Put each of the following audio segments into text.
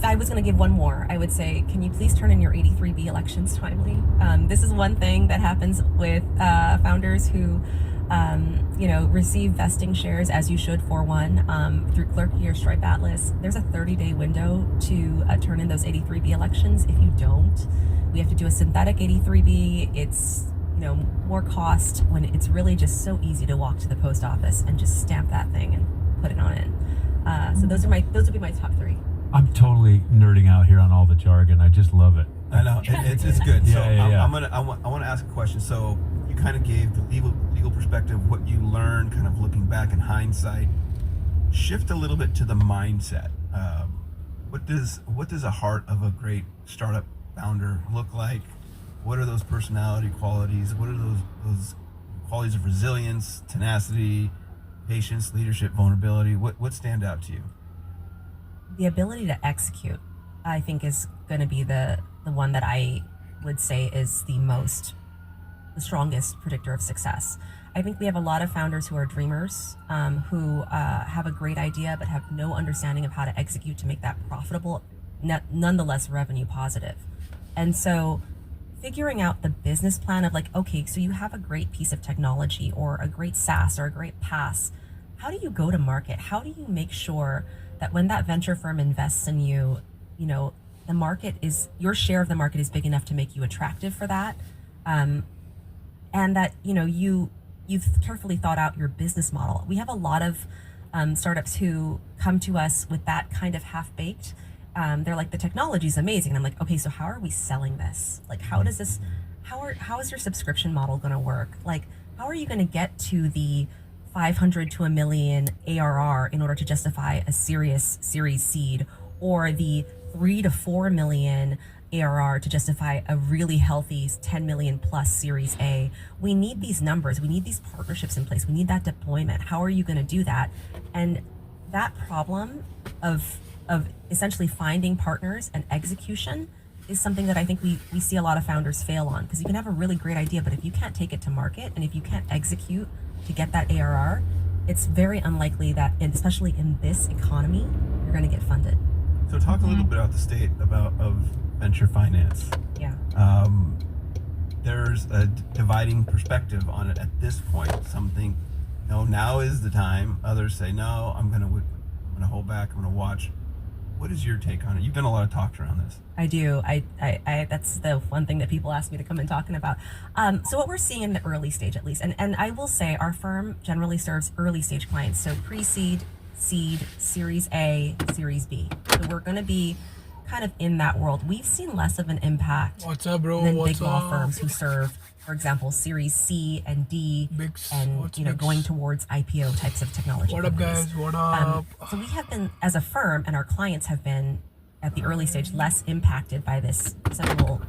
I was going to give one more. I would say, can you please turn in your 83B elections timely? This is one thing that happens with founders who, receive vesting shares, as you should for one, through Clerky or Stripe Atlas. There's a 30-day window to turn in those 83B elections. If you don't, we have to do a synthetic 83B. It's more cost when it's really just so easy to walk to the post office and just stamp that thing and put it on in. So those would be my top three. I'm totally nerding out here on all the jargon. I just love it. I know it's good. So Yeah. I want to ask a question. So you kind of gave the legal perspective, what you learned, kind of looking back in hindsight. Shift a little bit to the mindset. What does a heart of a great startup founder look like? What are those personality qualities? What are those qualities of resilience, tenacity, patience, leadership, vulnerability? What stand out to you? The ability to execute, I think, is going to be the one that I would say is the strongest predictor of success. I think we have a lot of founders who are dreamers, who have a great idea but have no understanding of how to execute to make that profitable, nonetheless revenue positive. And so figuring out the business plan of okay, so you have a great piece of technology or a great SaaS or a great PaaS. How do you go to market? How do you make sure that when that venture firm invests in you, the market is, your share of the market is big enough to make you attractive for that, and that you've carefully thought out your business model. We have a lot of startups who come to us with that kind of half-baked. They're like, the technology is amazing. And I'm like, okay, so how are we selling this? How is your subscription model going to work? How are you going to get to the 500 to $1 million ARR in order to justify a serious Series seed, or the 3 to 4 million ARR to justify a really healthy 10 million plus Series A? We need these numbers. We need these partnerships in place. We need that deployment. How are you going to do that? And that problem of essentially finding partners and execution is something that I think we see a lot of founders fail on, because you can have a really great idea, but if you can't take it to market and if you can't execute to get that ARR, it's very unlikely that, and especially in this economy, you're going to get funded. So talk a little bit about the state of venture finance. Yeah. There's a dividing perspective on it at this point. Some think, no, now is the time. Others say, no, I'm going to hold back. I'm going to watch. What is your take on it? You've done a lot of talks around this. I do. I that's the one thing that people ask me to come in talking about. So what we're seeing in the early stage, at least, and I will say our firm generally serves early stage clients. So pre-seed, seed, Series A, Series B. So we're going to be kind of in that world. We've seen less of an impact than big law firms who serve, for example, Series C and D, and going towards IPO types of technology. What up, guys? What up? So we have been, as a firm, and our clients have been at the early stage less impacted by this central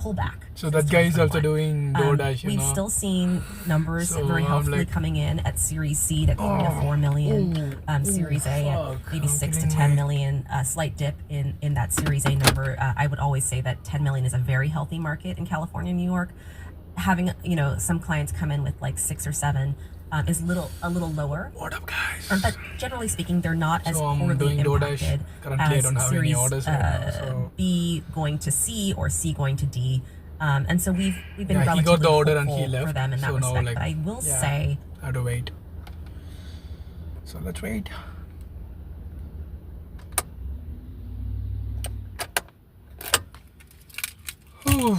pullback. So that guy is also doing DoorDash. We've still seen numbers very healthily coming in at Series C at 3 to 4 million, Series A at maybe 6 to 10 million. A slight dip in that Series A number. I would always say that 10 million is a very healthy market in California and New York. Having some clients come in with 6 or 7 is a little lower. What up, guys? But generally speaking, they're not as I'm poorly doing DoorDash. impacted Currently, I don't as have any Series orders right now, so. B going to C or C going to D. And so we've been Yeah, relatively he got the order and he hopeful left. for them in that So now, respect. But I will say, I have to wait. So let's wait. Whew.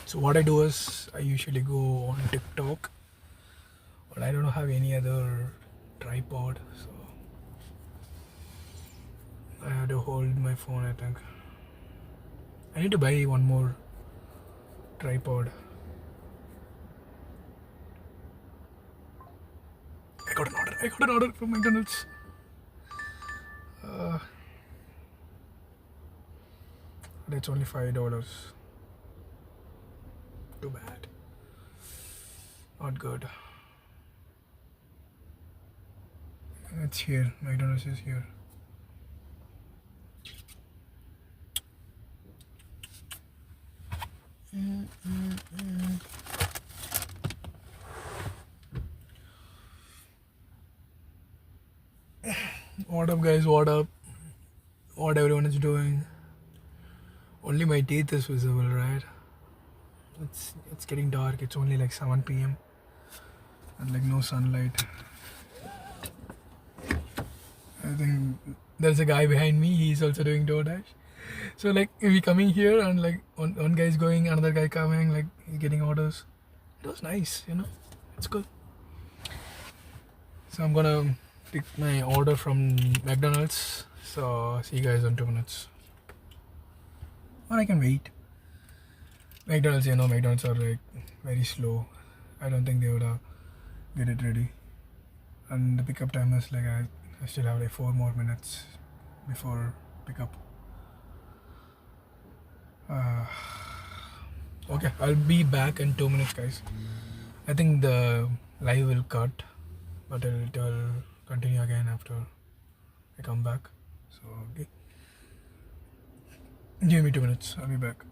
So what I do is I usually go on TikTok, but I don't have any other tripod, so I have to hold my phone. I think I need to buy one more tripod. I got an order from McDonald's. But it's only $5. Too bad. Not good. It's here. McDonald's is here. What up, guys? What up? What everyone is doing? Only my teeth is visible, right? It's getting dark. It's only like 7 p.m. and like no sunlight. I think there's a guy behind me. He's also doing DoorDash. So like we coming here and like one guy is going, another guy coming, like he's getting orders. It was nice, you know. It's good. So I'm gonna pick my order from McDonald's. So see you guys in 2 minutes. Or I can wait. McDonald's, you know, McDonald's are like very slow. I don't think they would get it ready. And the pickup time is like I still have like 4 more minutes before pickup. Okay, I'll be back in 2 minutes, guys. I think the live will cut, but it'll continue again after I come back. So okay, give me 2 minutes. I'll be back.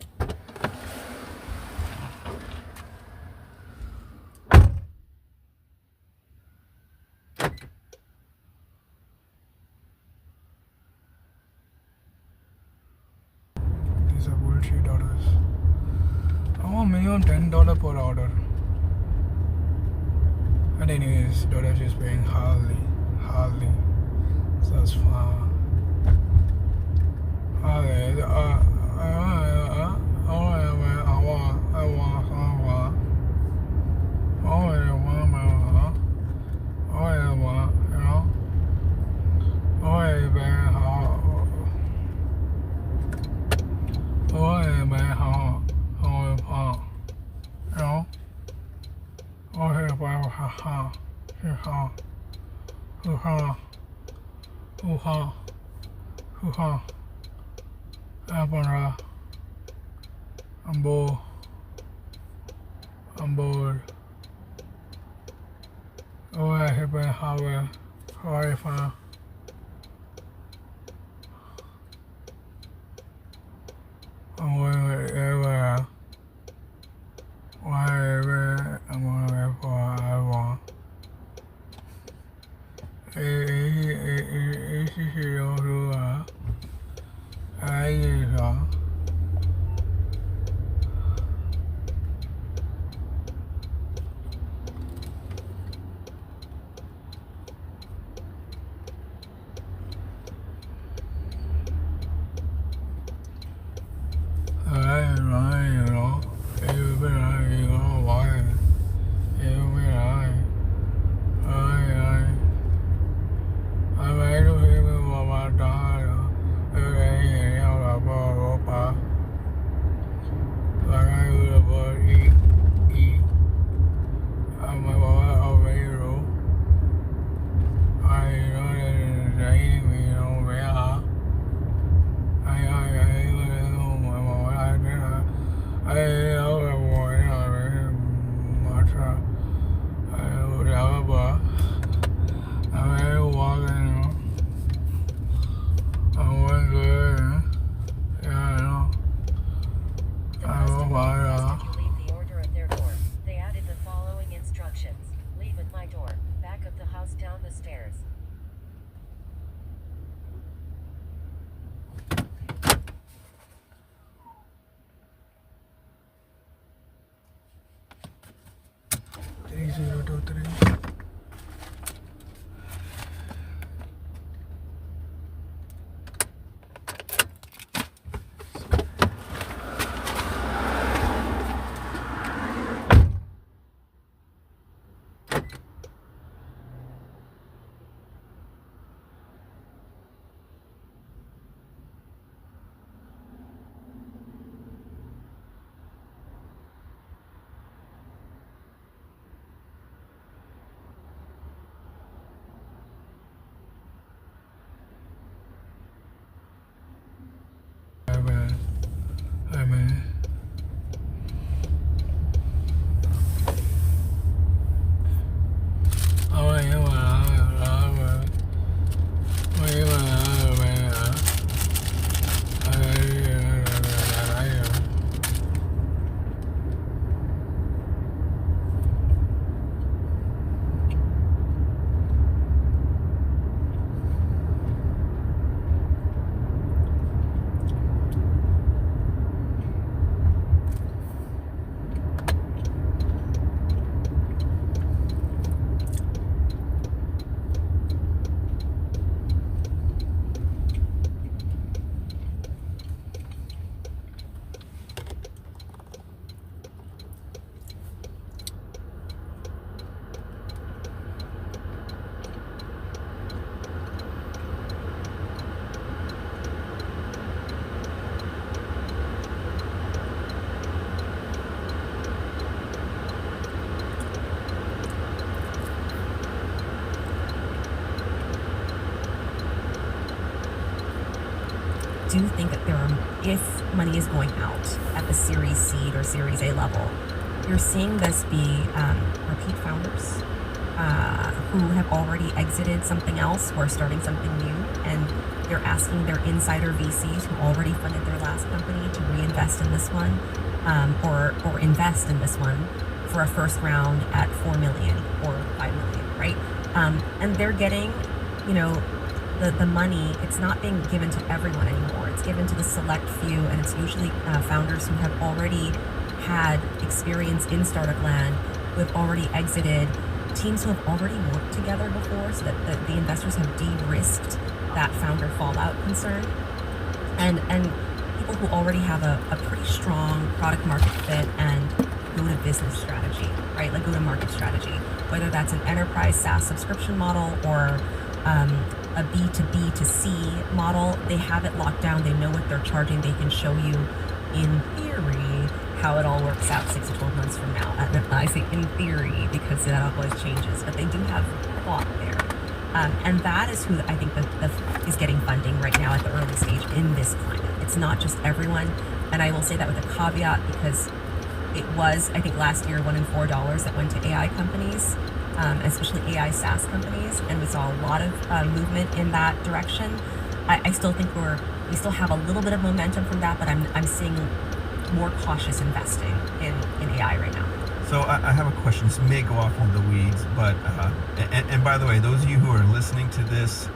These are bullshit orders. I want minimum $10 per order. And anyways, DoorDash is paying hardly. So that's fine. I'm bored. Oh, I have been horrified. I'm going everywhere. Wherever I'm going forever. do think that if money is going out at the Series Seed or Series A level, you're seeing this be repeat founders who have already exited something else or starting something new, and they're asking their insider VCs who already funded their last company to reinvest in this one, or invest in this one for a first round at 4 million or 5 million, right? And they're getting, the money. It's not being given to everyone anymore. It's given to the select few, and it's usually founders who have already had experience in startup land, who have already exited, teams who have already worked together before, so that the investors have de-risked that founder fallout concern, and people who already have a pretty strong product market fit and go-to-business strategy, right? Like go-to-market strategy, whether that's an enterprise SaaS subscription model or a B2B to C model. They have it locked down. They know what they're charging. They can show you, in theory, how it all works out 6 to 12 months from now. I say in theory because that always changes, but they do have thought there. And that is who I think is getting funding right now at the early stage in this climate. It's not just everyone. And I will say that with a caveat, because it was, I think last year, $1 in $4 that went to AI companies, especially AI SaaS companies, and we saw a lot of movement in that direction. I still think we still have a little bit of momentum from that, but I'm seeing more cautious investing in AI right now. So I have a question. This may go off on the weeds, but and by the way, those of you who are listening to this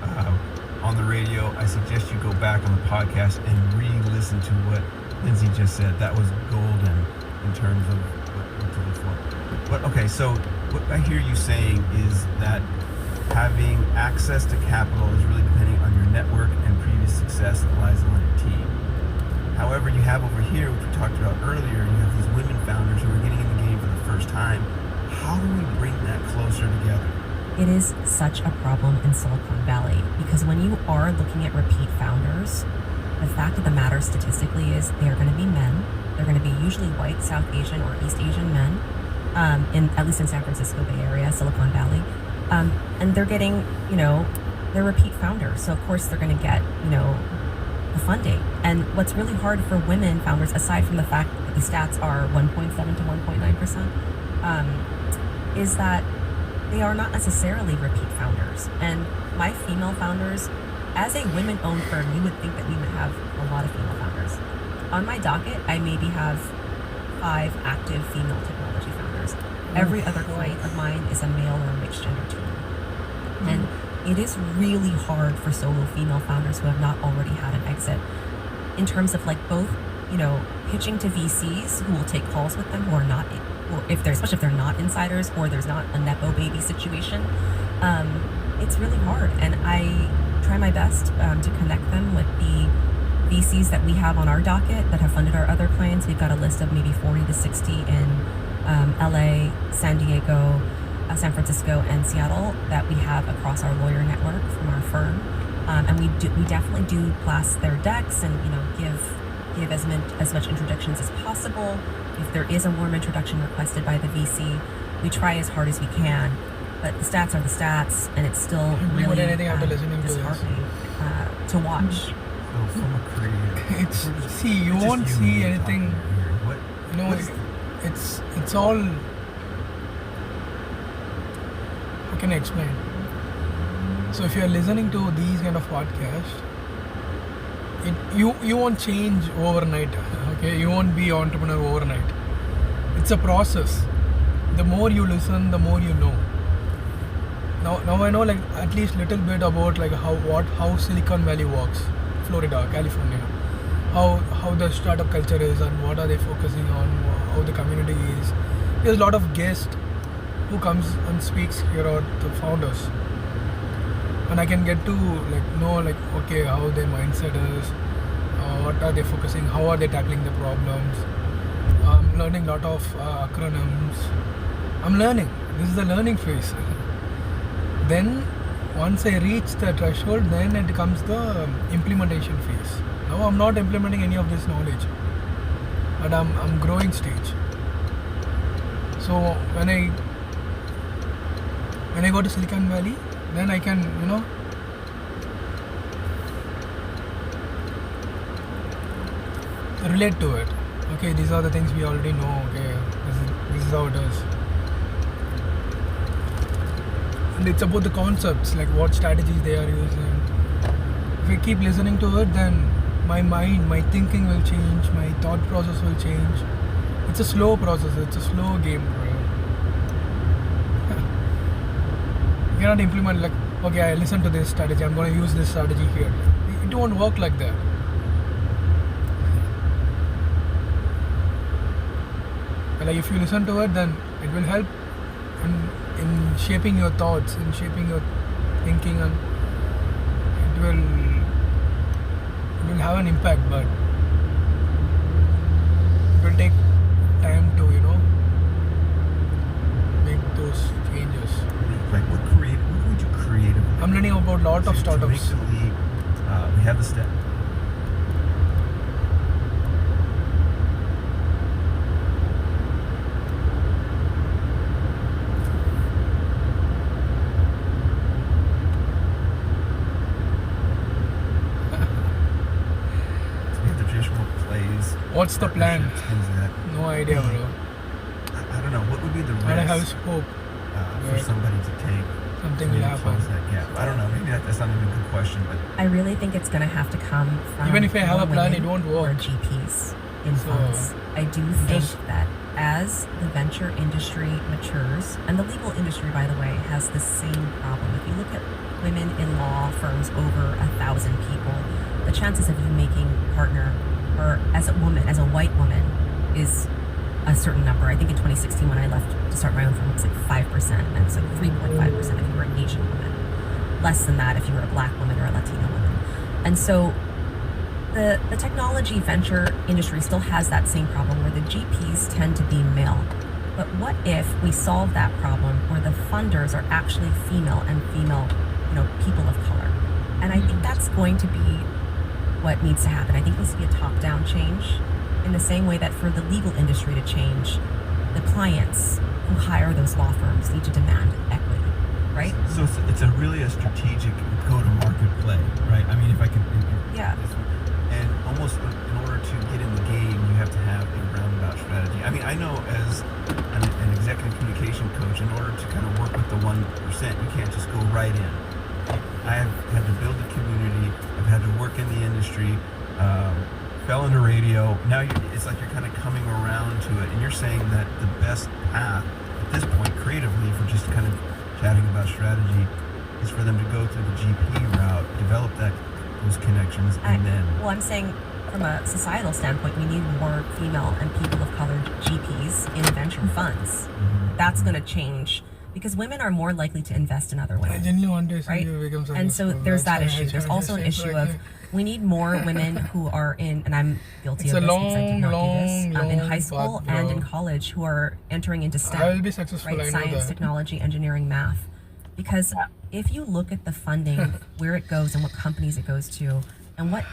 on the radio, I suggest you go back on the podcast and re-listen to what Lindsay just said. That was golden in terms of what to look for. But okay, so what I hear you saying is that having access to capital is really depending on your network and previous success that lies on your team. However, you have over here, which we talked about earlier, you have these women founders who are getting in the game for the first time. How do we bring that closer together? It is such a problem in Silicon Valley, because when you are looking at repeat founders, the fact of the matter statistically is they are going to be men. They're going to be usually white, South Asian, or East Asian men, at least in San Francisco Bay Area, Silicon Valley. And they're getting, they're repeat founders. So of course they're going to get, the funding. And what's really hard for women founders, aside from the fact that the stats are 1.7 to 1.9%, is that they are not necessarily repeat founders. And my female founders, as a women-owned firm, you would think that we would have a lot of female founders. On my docket, I maybe have 5 active female technology founders. Every other client of mine is a male or a mixed gender team. And it is really hard for solo female founders who have not already had an exit, in terms of both, pitching to VCs who will take calls with them who are not, or especially if they're not insiders or there's not a Nepo baby situation. It's really hard. And I try my best to connect them with the VCs that we have on our docket that have funded our other clients. We've got a list of maybe 40 to 60 in LA, San Diego, San Francisco, and Seattle that we have across our lawyer network from our firm, and we definitely do blast their decks and give as much introductions as possible. If there is a warm introduction requested by the VC, we try as hard as we can. But the stats are the stats, and it's still really disheartening to watch. So from a creative, you won't see anything. It's all. How can I explain? So if you are listening to these kind of podcasts, you won't change overnight. Okay, you won't be entrepreneur overnight. It's a process. The more you listen, the more you know. Now I know at least little bit about how Silicon Valley works, Florida, California, how the startup culture is and what are they focusing on, how the community is. There's a lot of guests who comes and speaks here, or the founders, and I can get to know okay, how their mindset is, what are they focusing, how are they tackling the problems. I'm learning a lot of acronyms. I'm learning. This is the learning phase. Then once I reach the threshold, then it comes the implementation phase. Now I'm not implementing any of this knowledge, but I'm growing stage. So when I go to Silicon Valley, then I can relate to it. Okay, these are the things we already know. Okay, this is how it is. And it's about the concepts, like what strategies they are using. If I keep listening to it, then my mind, my thinking will change, my thought process will change. It's a slow process, it's a slow game, bro. You cannot implement like, okay, I listen to this strategy, I'm going to use this strategy here. It won't work like that. But like if you listen to it, then it will help in shaping your thoughts, in shaping your thinking, and it will have an impact, but it will take time to make those changes. Like what would you creatively? I'm learning about a lot of to startups. make the leap? We have the step. We have the traditional plays. What's the plan? partnerships, Things like that. No idea, bro. I don't know. What would be the But I have risk hope for somebody to take something to will maybe happen. close that gap? I don't know. Maybe that's not even a good question, but I really think it's going to have to come from Even if I have more a plan, women it won't or work. GPs in So, funds. I do think just- that as the venture industry matures, and the legal industry, by the way, has the same problem. If you look at women in law firms over 1,000 people, the chances of you making partner, or as a woman, as a white woman, is a certain number. I think in 2016 when I left to start my own firm, it was like 5%, and it's like 3.5% if you were an Asian woman. Less than that if you were a black woman or a Latina woman. And so the technology venture industry still has that same problem where the GPs tend to be male. But what if we solve that problem where the funders are actually female and female, people of color? And I think that's going to be what needs to happen. I think it needs to be a top-down change in the same way that for the legal industry to change, the clients who hire those law firms need to demand equity, right? so it's really a strategic go-to-market play, right? I mean, if I can. Yeah. And almost in order to get in the game, you have to have a roundabout strategy. I mean, I know as an executive communication coach, in order to kind of work with the 1%, you can't just go right in. I have had to build a community. I've had to work in the industry. Fell into radio. Now it's like you're kind of coming around to it, and you're saying that the best path at this point, creatively, for just kind of chatting about strategy, is for them to go through the GP route, develop those connections, and then. Well, I'm saying from a societal standpoint, we need more female and people of color GPs in venture funds. That's going to change because women are more likely to invest in other I women. genuinely want to see Right? you become And so successful. there's that That's why issue. I There's also an just issue like of we need more women who are in, and I'm guilty It's of a this because I did not do this, long, in long high school path, and bro. in college who are entering into STEM. I will be successful, Right? I know Science, that. technology, engineering, math. Because if you look at the funding, where it goes and what companies it goes to, and what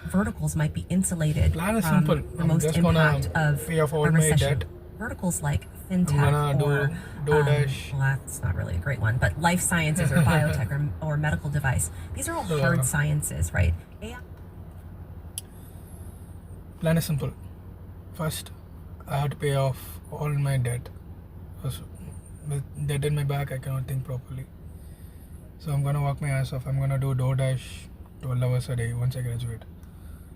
verticals might be insulated Plan is from simple. the I'm most just gonna impact of pay off all a my recession. debt. Verticals like I'm fintech gonna or do DoorDash. well, that's not really a great one, but life sciences or biotech or medical device. These are all So, hard sciences, right? AI. Plan is simple. First, I have to pay off all my debt. Because with debt in my back, I cannot think properly. So I'm gonna work my ass off. I'm gonna do DoorDash 12 hours a day once I graduate.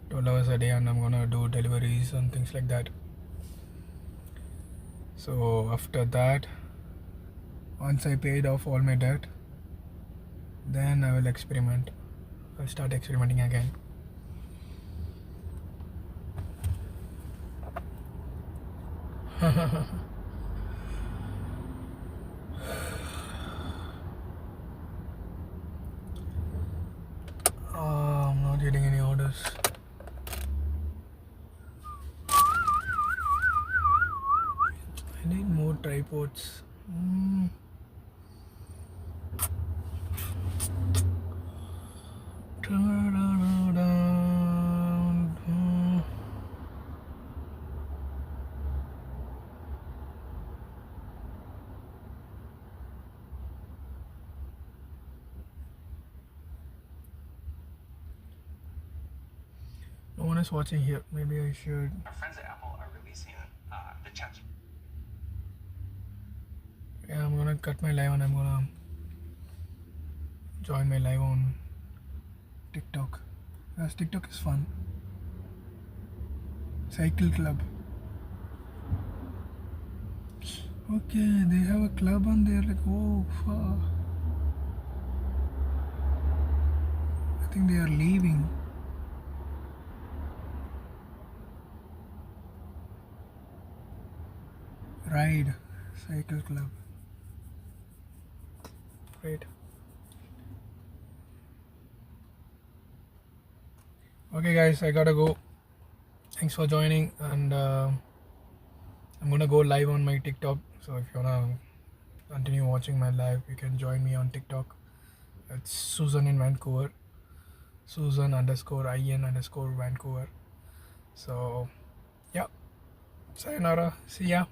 12 hours a day, and I'm gonna do deliveries and things like that. So after that, once I paid off all my debt, then I will experiment. I'll start experimenting again. I'm not getting any orders. I need more tripods. No one is watching here. Maybe I should. Our friends at Apple are releasing the Chat. Yeah, I'm gonna cut my live and I'm gonna join my live on TikTok. Yes, TikTok is fun. Cycle club. Okay, they have a club and they're like, oh, fuck. I think they are leaving. Ride cycle club. Great. Okay, guys, I gotta go. Thanks for joining, and I'm gonna go live on my TikTok. So if you wanna continue watching my live, you can join me on TikTok. It's Susan in Vancouver. Susan_IN_Vancouver. So yeah. Sayonara. See ya.